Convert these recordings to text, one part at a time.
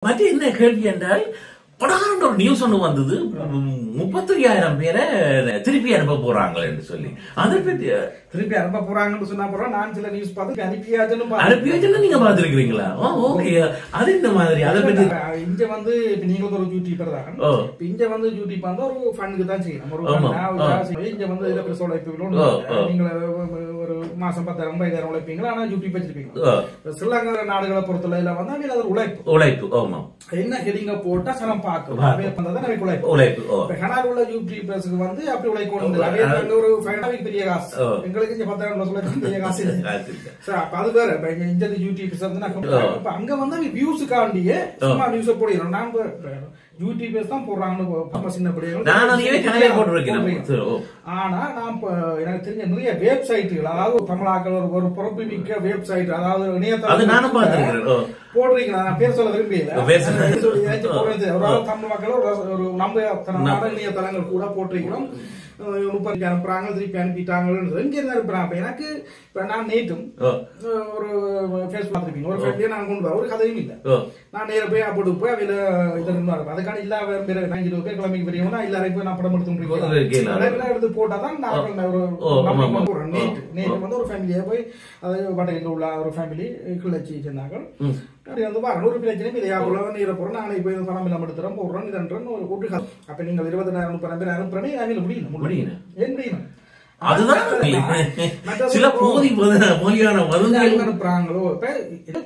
மற்ற என்ன கேள்வி என்றால் படாண்ட ஒரு நியூஸ் ஒன்று வந்தது 35,000 பேரை திருப்பி அனுப்ப போறாங்க என்று சொல்லி அதை பத்தி திருப்பி அனுப்ப போறாங்கன்னு சொன்னா போறோம். நான் சில நியூஸ் பார்த்து அனுப்பியாச்சுன்னு நீங்க பாத்துருக்கீங்களா? ஓகே, அது இந்த மாதிரி அதை பத்தி இங்க வந்து நீங்களுக்கு ஒரு யூடியூபர் தான். இங்க வந்து யூடியூப் வந்து ஒரு ஃபண்டுக்கு தான் செய்யணும். ஒரு இங்க வந்து இதை பெருசா உழைப்பீங்களோ நீங்க ஒரு மாசம் 10,000 உழைப்பீங்களா, ஆனா யூடியூப் வச்சிருப்பீங்க. ஸ்ரீலங்கா நாடுகளை பொறுத்தல வந்து அவங்க அது உழைப்பு ஆமா என்ன ஹெடிங்க போட்டா சனம் பார்க்கும் உழைப்பு. கனடாவுல யூடியூபர்ஸ்க்கு வந்து அப்படி உழைக்கணும். ஒரு பெரிய காசு எங்களுக்கு இங்க 10,000 பெரிய காசு அது வேற. இந்த யூடியூபர்ஸ் வந்து அங்க வந்து வியூஸுக்காண்டியே சும்மா நியூஸ போடுறோம். நாங்க யூடியூபர்ஸ் தான் போடுறாங்கன்னு சின்ன ஆனா நான் எனக்கு தெரிஞ்ச நிறைய வெப்சைட்டுகள், அதாவது தமிழாக்கள் ஒரு பொறுப்புமிக்க வெப்சைட், அதாவது இணையதளம் போடுறீங்க. நான் பேர் சொல்ல விரும்பல, தமிழ் மக்கள் ஒரு நம்ம இணையதளங்கள் கூட போட்டிருக்கிறோம். 30 அனுப்புறாங்க, திருப்பி அனுப்பிட்டாங்க. இங்க இருந்து அனுப்புறாங்க. எனக்கு இப்ப நான் நேற்றும் ஒரு பேஸ் பார்த்துருப்பீங்க, ஒரு ஃபேமிலியை நான் கொண்டு ஒரு கதையும் இல்லை. நான் நேர போய் அப்படி போய் அவையில இதை இருந்தாரு. அதுக்கான இல்ல 5 பேர் கிளம்பிக்கு பெரியவனா எல்லாரையும் போய் நான் படம் எடுத்து எடுத்து போட்டாதான் ஒரு நேற்று வந்து ஒரு ஃபேமிலியா போய் அதாவது வடகில் உள்ள ஒரு ஃபேமிலி கிளச்சி இருந்தாங்க. வந்து ஒரு பிரச்சனையும் இதையா நீரை போறோம். நாளை போய் பணம் இல்லாம எடுத்துறோம் போடுறோம் இதன்றோம் ஒரு கூட்டு. அப்ப நீங்கள் 20,000 பேர் அனுப்புறேன் அவையில முடியல ஏன் முடியணும். சில போலியான அனுப்புறாங்களோ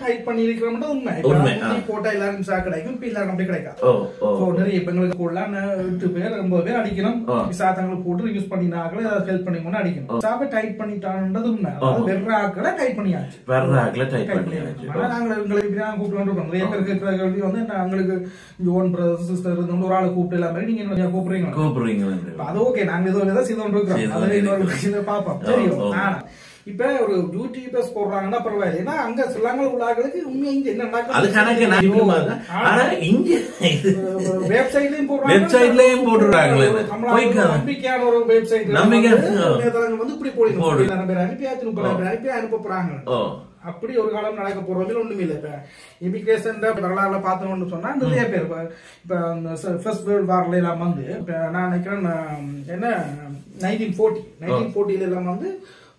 டைப் பண்ணி இருக்கிறோம்னா உண்மை போட்டா எல்லாரும் கிடைக்கும். இப்ப எல்லாரும் அப்படி கிடைக்காது. நிறைய இப்ப எங்களுக்கு போடலாம் 8 பேர் 9 பேர் அடிக்கணும். சாத்தங்களுக்கு போட்டு யூஸ் பண்ணினாக்களை ஏதாவது ஹெல்ப் பண்ணிக்கணும் அடிக்கணும். சாப்ப டைப் பண்ணிட்டான்றது உண்மை. வெர்றாக்களை டைப் பண்ணியாச்சு. ஆனா நாங்க எங்களுக்கு கூப்பிட்டு வந்துருக்கோம். நிறைய பேர் கேட்கிற கேள்வி வந்து எங்களுக்கு ஓன் பிரதர் சிஸ்டர் இருந்து ஒரு ஆளை கூப்பிட்டு எல்லாமே நீங்க கூப்பிடுறீங்க. அது ஓகே, நாங்க ஏதோ செய்து கொண்டு இருக்கிறோம். பாப்போம் தெரியும். இப்ப ஒரு யூடியூபர்ஸ் போடுறாங்கன்னா பரவாயில்ல. ஏன்னா அங்க சிலங்கள் உள்ளார்களுக்கு உண்மை இங்க என்ன வெப்சைட்லயும் போடுறாங்க. நம்பிக்கையான ஒரு வெப்சைட் வந்து இப்படி போடுங்க. அனுப்பியாச்சு 30,000 அனுப்பி அனுப்ப போறாங்க. அப்படி ஒரு காலம் நடக்க போறதுல ஒண்ணுமே இல்லை. இப்ப இமிகிரேஷன் வரலாறுல பார்த்தோம்னு சொன்னா நிறைய பேர் இப்ப ஃபர்ஸ்ட் வேர்ல்ட் வார்ல எல்லாம் வந்து நான் நினைக்கிறேன் என்ன 1940 எல்லாம் வந்து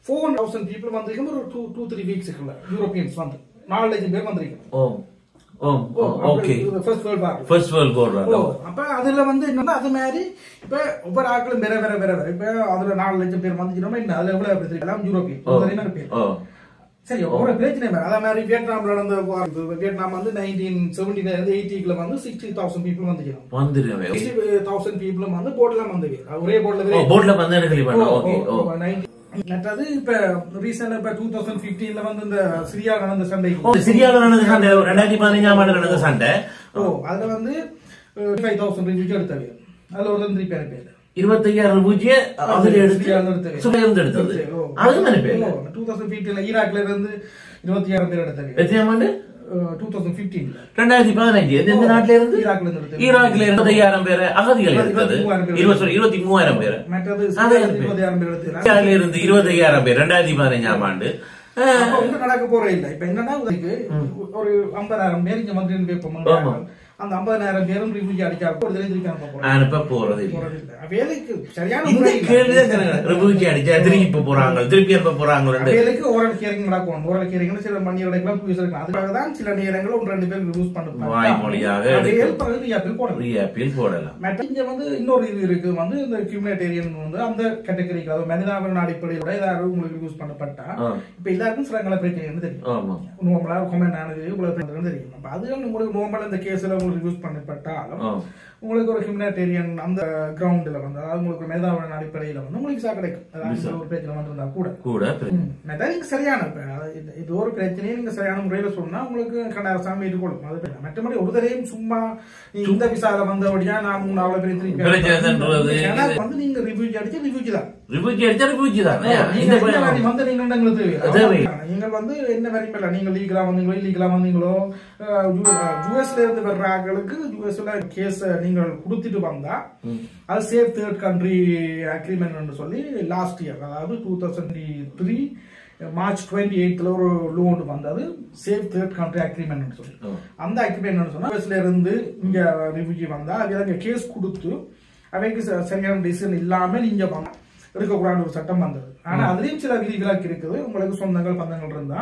4,000 பீப்புள் வந்திருக்கோம். ஒரு 2-3 வீக்ஸ்க்குள்ள யூரோப்பியன்ஸ் வந்து 4,00,000 பேர் வந்திருக்கோம். அப்ப அதுல வந்து என்னன்னா அது மாதிரி இப்ப ஒவ்வொரு ஆட்களும் வேற வேற வேற வேற. இப்ப அதுல 4,00,000 பேர் வந்துச்சுன்னா அதுல எவ்வளவு எல்லாம் யூரோப்பியன் பேர். சரி, ஒரு பிரச்சனை வேற. அதே மாதிரி வியட்நாம்ல நடந்த வியட்நாம் வந்து 1970 80 வந்து 60,000 பீப்புள் வந்துச்சு. 60,000 பீப்புள் வந்து போட்ல வந்து ஒரே போட்ல மற்றது இப்ப ரீசெண்டா இப்ப 2015 வந்து இந்த சிரியா நடந்த சண்டை 2015 நடந்த சண்டை அதுல வந்து 5,000 ரிஃப்யூஜி எடுத்தது. அதுல ஒரு 3 பேர் 25,000 பூஜ்ஜிய அதுல எடுத்து 2015 ஈராக்ல இருந்து 20,000 பேர் எடுத்தாங்க. 2015 எந்த நாட்டில இருந்து? ஈராக்ல இருந்து 25,000 பேர் அகதிகள் எடுத்தது. 23,000 பேர் இருந்து 20,000 பேர் 2015 ஆண்டு நடக்க போற இல்ல. இப்ப என்னன்னா ஒரு 50,000 பேர் இங்க வந்து அந்த 50,000 பேரும் ரிஃப்யூஜி அடிச்சாங்க. அனுப்ப போறது வேலைக்கு சரியான ரிஃப்யூஜி அடிச்சா திருப்பி போறாங்க, திருப்பி அனுப்ப போறாங்க. வேலைக்கு ஓரல் கேரிங் நடக்கும். ஓரல் கேரிங் சில மணி எடுக்கலாம், அதுக்காக தான் சில நேரங்கள் 1-2 பேர் யூஸ் பண்ணுவாங்க. வாய்மொழியாக போடலாம். இங்க வந்து இன்னொரு இது இருக்கு வந்து இந்த ஹியூமனிடேரியன் வந்து அந்த கேட்டகரிக்கு அதாவது மனிதாபிமான அடிப்படையோட ஏதாவது உங்களுக்கு யூஸ் பண்ணப்பட்டா இப்ப எல்லாருக்கும் சில பிரச்சனை தெரியும். நோம்பலா கமெண்ட் ஆனது இவ்வளவு தெரியும். அப்ப அதுகள் உங்களுக்கு நோம்பல் இந்த கேஸ்ல உங்களுக்கு யூஸ் பண்ணப்பட்டாலும் உங்களுக்கு ஒரு ஹியூமனிடேரியன் அந்த கிரவுண்ட்ல வந்து அதாவது உங்களுக்கு மேதாவின் அடிப்படையில வந்து உங்களுக்கு கிடைக்கும். அதாவது ஒரு பிரச்சனை வந்திருந்தா கூட மெத்தடிக் சரியான இது ஒரு பிரச்சனையை நீங்க சரியான முறையில சொன்னா உங்களுக்கு அரசாங்கம் ஏற்றுக்கொள்ளும். அது மற்றபடி ஒரு தரையும் சும்மா இந்த விசால வந்தபடியா நான் 3 பேர் வந்து நீங்க ரிவ்யூஜி அடிச்சு ரிவ்யூஜி தான் நீங்க வந்து என்ன வரைக்கும் நீங்க லீகலா வந்தீங்களோ இல்லீகலா வந்தீங்களோ யுஎஸ்ல இருந்து வர்ற ஆட்களுக்கு யுஎஸ்ல கேஸ் நீங்கள் கொடுத்துட்டு வந்தா அது சேஃப் தேர்ட் கண்ட்ரி அக்ரிமெண்ட் சொல்லி லாஸ்ட் இயர் அதாவது 2023 மார்ச் 28ல ஒரு லோன் வந்தது சேஃப் தேர்ட் கண்ட்ரி அக்ரிமெண்ட் சொல்லி. அந்த அக்ரிமெண்ட் சொன்னா யூஎஸ்ல இருந்து இங்க ரிஃப்யூஜி வந்தா அவங்க கேஸ் கொடுத்து அவைக்கு சரியான டிசிஷன் இல்லாம நீங்க எடுக்கக்கூடாது ஒரு சட்டம் வந்தது. ஆனா அதுலயும் சில விதிவிலக்கு இருக்குது. உங்களுக்கு சொந்தங்கள் பந்தங்கள் இருந்தா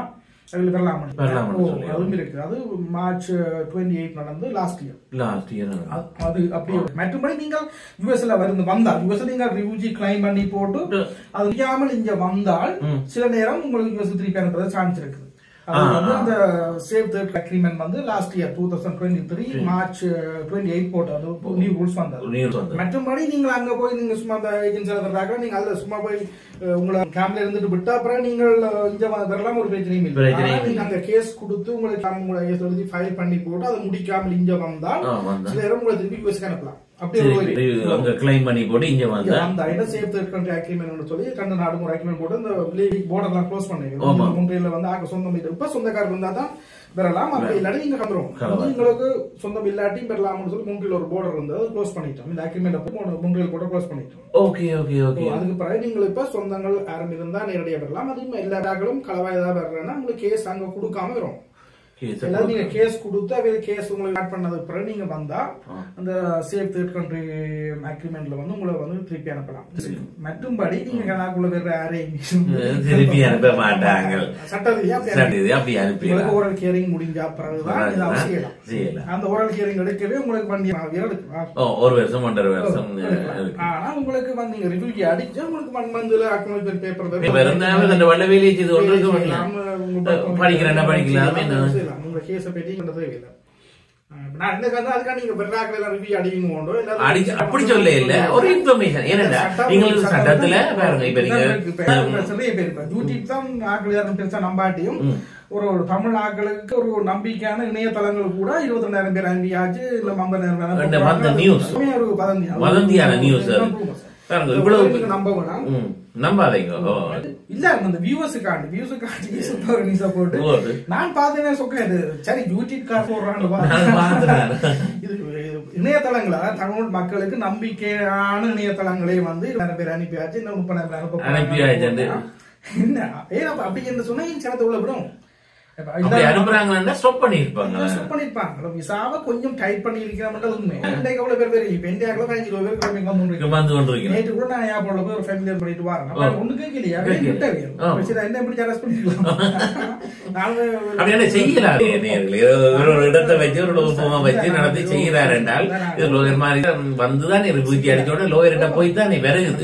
அதுவும் இருக்கு. அது மார்ச் 28 நடந்து லாஸ்ட் இயர் அது அப்படி. மற்றபடி நீங்கள் யூஎஸ்ல வந்தால் யூஎஸ்ல நீங்க ரிஃப்யூஜி கிளைம் பண்ணி போட்டு அது முடியாமல் இங்க வந்தால் சில நேரம் உங்களுக்கு யூஎஸ் திருப்பி அனுப்புறது சான்ஸ் இருக்குது. அந்த சேவ் தேர்ட் அக்ரிமெண்ட் வந்து லாஸ்ட் இயர் 2023 மார்ச் 28 போட்டது நியூ ரூல்ஸ் வந்தது. மற்றபடி நீங்க அங்க போய் நீங்க சும்மா அந்த ஏஜென்சியில வர்றாங்க நீங்க அதுல சும்மா போய் உங்களை கேம்ப்ல இருந்துட்டு விட்டா அப்புறம் நீங்கள் இங்க வரலாம் ஒரு பிரச்சனையும் இல்லை. நீங்க அங்க கேஸ் கொடுத்து உங்களுக்கு ஃபைல் பண்ணி போட்டு அதை முடிக்காமல் இங்க வந்தால் சில நேரம் உங்களை திருப்பி யூஎஸ்க்கு அனுப்பலாம். கிளைம் பண்ணி போட்டு இங்க வந்தா அந்த ஐட சேஃப் தேர்ட் கண்ட்ரி அக்ரிமெண்ட் சொல்லி ரெண்டு நாடும் ஒரு அக்ரிமெண்ட் போட்டு இந்த பார்டர்லாம் க்ளோஸ் பண்ணிருக்கோம். முன்றையில வந்து சொந்தம் இப்ப சொந்தக்காரர் இருந்தா தான் பெறலாம். அப்படி இல்லாட்டி நீங்க வந்துரும். உங்களுக்கு சொந்தம் இல்லாட்டியும் பெறலாம்னு சொல்லி முன்றையில ஒரு பார்டர் இருந்தது க்ளோஸ் பண்ணிட்டோம். இந்த அக்ரிமெண்ட் முன்றையில் போட்டு க்ளோஸ் பண்ணிட்டோம். Okay okay okay. அதுக்கு பிறகு நீங்கள் இப்ப சொந்தங்கள் யாரும் இருந்தா நேரடியா பெறலாம். அதுவும் எல்லா இடங்களும் களவா ஏதாவது வர்றதுன்னா உங்களுக்கு கேஸ் அங்க கொடுக்காம வரும். நீங்க கேஸ் கொடுத்து அவையில கேஸ் உங்களுக்கு ஆட் பண்ணது பிறகு நீங்க வந்தா அந்த சேஃப் தேர்ட் கண்ட்ரி அக்ரிமெண்ட்ல வந்து உங்களை வந்து திருப்பி அனுப்பலாம். மற்றும்படி நீங்க கணக்குள்ள வேற யாரையும் திருப்பி அனுப்ப மாட்டாங்க. சட்டத்தில் ஓரல் கேரிங் முடிஞ்சா பிறகுதான் இதை செய்யலாம். அந்த ஓரல் கேரிங் எடுக்கவே உங்களுக்கு வண்டி ஒரு வருஷம் 1.5 வருஷம். ஆனா உங்களுக்கு வந்து நீங்க ரிவ்யூ அடிச்சா உங்களுக்கு 1 மந்த்ல அக்கௌண்ட் பேப்பர் வேலையை செய்து படிக்கிறேன் படிக்கலாம். உங்க கேஸ பத்தி பண்றதே இல்ல. நான் இந்த கதை அதுக்காக நீங்க பெறாக்கள் எல்லாம் ரிவ்யூ அடிவீங்க போண்டோ அப்படி சொல்ல இல்ல ஒரு இன்ஃபர்மேஷன். ஏன்னா நீங்க சட்டத்துல பாருங்க இப்ப நீங்க நிறைய பேர் இப்ப யூடியூப் தான் ஆக்கள் யாரும் பெருசா நம்பாட்டியும் ஒரு தமிழ் ஆக்களுக்கு ஒரு நம்பிக்கையான இணையதளங்கள் கூட 22,000 பேர் அனுப்பியாச்சு இல்ல 50,000 நியூஸ் ஒரு வதந்தியான நியூஸ் இவ்வளவு நம்ப வேணாம் நம்பாதீங்க. இல்ல அந்த வியூவர்ஸுக்காண்டி நியூஸ போட்டு நான் பார்த்தேன் சொக்கேன் சரி யூடியூப் கார் போடுறான்னு. இது இணையதளங்களா தமிழ் மக்களுக்கு நம்பிக்கையான இணையதளங்களே வந்து நிறைய பேர் அனுப்பியாச்சு. இன்னும் 30,000 என்ன ஏன் அப்படி என்று சொன்னா சனத்தை உள்ள விடும் அனுப்புறாங்க ஸ்டாப் பண்ணிருப்பாங்க. விசாவை கொஞ்சம் டைட் பண்ணி இருக்கிறாங்க. உண்மை எவ்வளவு பேர் பேர் இப்ப இந்தியாவுல 15-20 பேர் வந்து நேற்று கூட நான் ஏர்போர்ட்ல போய் ஒரு ஃபேமிலியர் பண்ணிட்டு வரேன். ஒண்ணு கேட்கலையா என்ன எப்படி அரெஸ்ட் பண்ணிக்கலாம் செய்யலாம். ஒரு இடத்தை வச்சு ஒரு லோகமா வச்சு நடத்தி செய்யறாரு என்றால் இது லோயர் மாதிரி வந்துதான் ரிவ்யூ அடிச்சோட லோயர்கிட்ட போய் தான் வருகுது.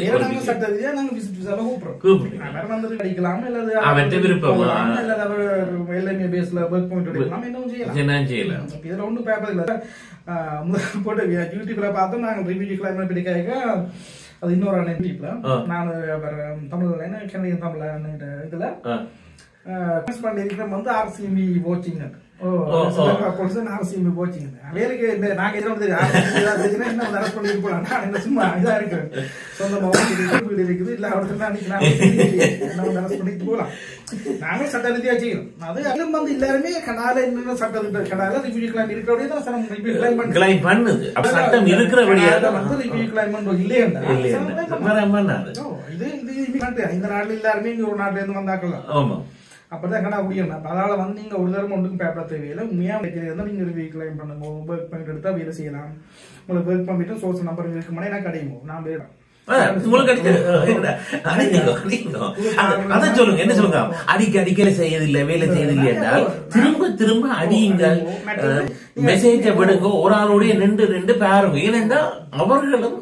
சட்டத்திலேயே நாங்க விசிட் விசாவை கூப்பிடுறோம். வேற வந்து அடிக்கலாம் இல்லது அவற்றை விருப்பம் எல்லாமே பேஸ்ல வர்க் பாயிண்ட் எடுக்கலாம். என்ன செய்யலாம் இதுல ஒன்றும் பேப்பர் இல்ல. போட்டு யூடியூப்ல பார்த்தோம் நாங்க ரிவ்யூ கிளைம் பிடிக்காக அது இன்னொரு யூடியூப்ல நான் தமிழ்ல கனடியன் தமிழ்ல இதுல பண்ணிருக்கிறேன் வந்து ஆர்சிஎம்பி வாட்சிங் ஆர்சிஎம்பி வாட்சிங் வேலைக்கு நாங்க அரசு பண்ணிட்டு போலாம். நான் சும்மா இதா இருக்கிறேன் சொந்தமா வீடு இருக்குது இல்ல அவருக்கு அரசு பண்ணிட்டு போலாம். நாங்களும் சட்ட ரீதியா செய்யணும். அது அதிலும் வந்து எல்லாருமே கனால என்ன சட்ட கனால ரிவ்யூ கிளைம் இருக்கிறபடியே தான் ரிவ்யூ கிளைம் பண்ணுது. சட்டம் இருக்கிறபடியாக வந்து ரிவ்யூ கிளைம் பண்றோம் இல்லையா இது இந்த நாட்டுல எல்லாருமே இங்க ஒரு நாட்டுல இருந்து வந்தாக்கலாம். அப்பதான் கணா முடியும். அதனால வந்து நீங்க ஒரு தரம் ஒன்றுக்கும் பேப்பர் தேவையில்லை. உண்மையா இருந்தா நீங்க ரிவ்யூ கிளைம் பண்ணுங்க. ஒர்க் பர்மிட் எடுத்தா வேலை செய்யலாம். உங்களுக்கு ஒர்க் பர்மிட்டும் சோர்ஸ் நம்பர் இருக்கு மாதிரி நான் கிடையும். நான் போயிடும் சொல்லுங்க என்ன சொல்லுங்க அடிக்கடி செய்யதில்லை வேலை செய்யதில்லை என்றால் திரும்ப திரும்ப அடியுங்கள். மெசேஜ விடுங்க. ஒரு ஆளோடைய நின்று பாருங்க. ஏனென்றா அவர்களும்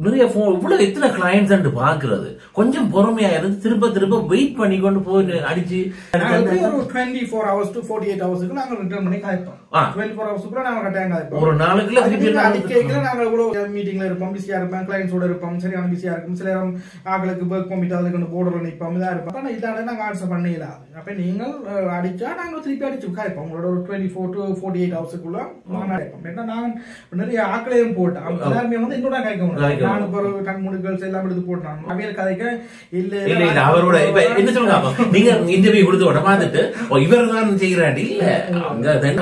நிறைய இவ்வளவு எத்தனை கிளைண்ட்ஸ் பாக்குறது கொஞ்சம் பொறுமையா இருந்து திரும்ப வெயிட் பண்ணி கொண்டு போய் அடிச்சு 24 hours to 48 hours நாங்க ரிட்டர்ன் பண்ணி காய்ப்போம். 24 hours நாங்க கட்டாயம் காய்ப்போம். ஒரு நாளுக்குள்ள அடிக்கைக்குள்ள நாங்க இவ்வளவு மீட்டிங்ல இருப்போம், பிஸியா இருப்போம், கிளைண்ட்ஸோட இருப்போம், சரியான பிஸியா இருக்கும். சில நேரம் ஆக்களுக்கு ஒர்க் பர்மிட் அதுக்கு போர்டர்ல நிற்போம், இதா இருப்போம். ஆனா இதால நாங்க ஆன்சர் பண்ணிடலாம். அப்ப நீங்கள் அடிச்சா நாங்க திருப்பி அடிச்சு காய்ப்போம். உங்களோட ஒரு 24 to 48 hours நாங்க அடிப்போம். ஏன்னா நாங்க நிறைய ஆக்களையும் போட்டோம். எல்லாருமே வந்து என்னோட காய்க்க நான் இப்போ ஒரு 3 கேர்ள்ஸ் எல்லாம் எடுத்து போட்டாங்க. அவையில் கதைக்க இல்ல அவரோட இப்ப என்ன சொல்லுங்க நீங்க இன்டர்வியூ கொடுத்து உட பார்த்துட்டு இவர் தான் செய்யறாடி இல்ல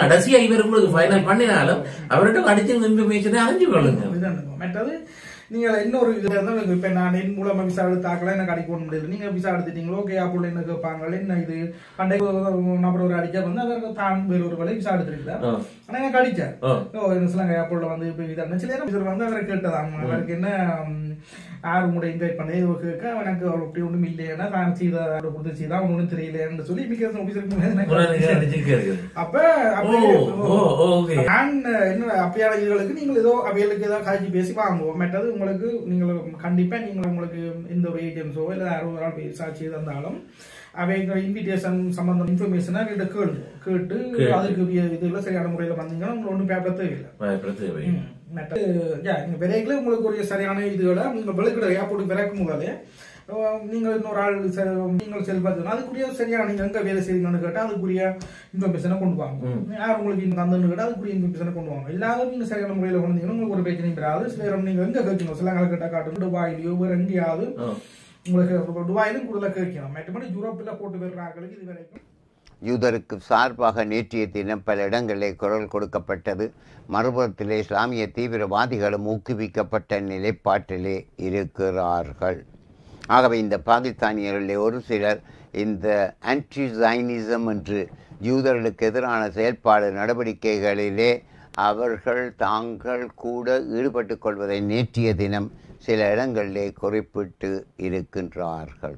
கடைசியா இவர் உங்களுக்கு ஃபைனல் பண்ணினாலும் அவர்கிட்ட அடிச்சு இன்ஃபர்மேஷனை அறிஞ்சு கொள்ளுங்க. மற்றது நீங்கள் இன்னொரு இதுல இருந்தா இப்ப நான் என் மூலமா விசா எடுத்தாக்கல எனக்கு அடிக்க முடியல, நீங்க விசா எடுத்துட்டீங்களோ ஓகே அப்போ என்ன கேட்பாங்க என்ன இது அண்டை நபர் ஒரு அடிக்க வந்து அதற்கு தான் வேறு ஒரு வேலை விசா எடுத்துருக்காரு. ஆனா எனக்கு அடிச்சார் சிலங்க ஏர்போர்ட்ல வந்து இப்ப இது சில நேரம் வந்து அவரை கேட்டதாங்க அவருக்கு என்ன யாரு கூட இன்வைட் பண்ணி கேட்க எனக்கு அப்படி ஒண்ணும் இல்லையா நான் செய்த கொடுத்து செய்தா ஒன்னும் தெரியலன்னு சொல்லி இமிகிரேஷன் ஆபீசருக்கு அப்ப நான் என்ன அப்பையான இதுகளுக்கு நீங்கள் ஏதோ அவைகளுக்கு ஏதோ காய்ச்சி பேசி வாங்குவோம். மற்றது உங்களுக்கு நீங்கள் கண்டிப்பா நீங்கள் உங்களுக்கு எந்த ஒரு ஏஜென்ஸோ இல்ல யாரோ ஒரு ஆள் சாட்சி இருந்தாலும் அவைங்க இன்விடேஷன் சம்பந்தம் இன்ஃபர்மேஷனா கேட்டு அதுக்கு இதுல சரியான முறையில வந்தீங்கன்னா உங்களுக்கு ஒன்றும் பேப்பர் தேவையில்லை. விரைவில் உங்களுக்கு ஒரு சரியான இதுகளை நீங்க விளக்கிட ஏர்போர்ட் விரைக்கும் போதாலே நீங்கள் இன்னொரு ஆள் நீங்கள் செல்வது அதுக்குரிய சரியான நீங்க எங்க வேலை செய்வீங்கன்னு கேட்டா அதுக்குரிய இன்ஃபர்மேஷனை கொண்டு வாங்க. யார் உங்களுக்கு தந்துன்னு கேட்டா அதுக்குரிய இன்ஃபர்மேஷனை கொண்டு வாங்க. எல்லாரும் நீங்க சரியான முறையில கொண்டு உங்களுக்கு ஒரு பிரச்சனையும் வராது. சில நீங்க எங்க கேட்கணும் சில நாள் கேட்டா காட்டு துபாயிலையோ வேற எங்கேயாவது உங்களுக்கு துபாயிலும் கூட கேட்கணும். மற்றபடி யூரோப்பில் போட்டு வர்றாங்களுக்கு இது வரைக்கும் யூதருக்கு சார்பாக நேற்றைய தினம் பல இடங்களில் குரல் கொடுக்கப்பட்டது. மறுபுறத்திலே இஸ்லாமிய தீவிரவாதிகளும் ஊக்குவிக்கப்பட்ட நிலைப்பாட்டிலே இருக்கிறார்கள். ஆகவே இந்த பாகிஸ்தானியர்களில் ஒரு சிலர் இந்த ஆன்டி ஜைனிசம் என்று யூதர்களுக்கு எதிரான செயல்பாடு நடவடிக்கைகளிலே அவர்கள் தாங்கள் கூட ஈடுபட்டு கொள்வதை நேற்றைய தினம் சில இடங்களிலே குறிப்பிட்டு இருக்கின்றார்கள்.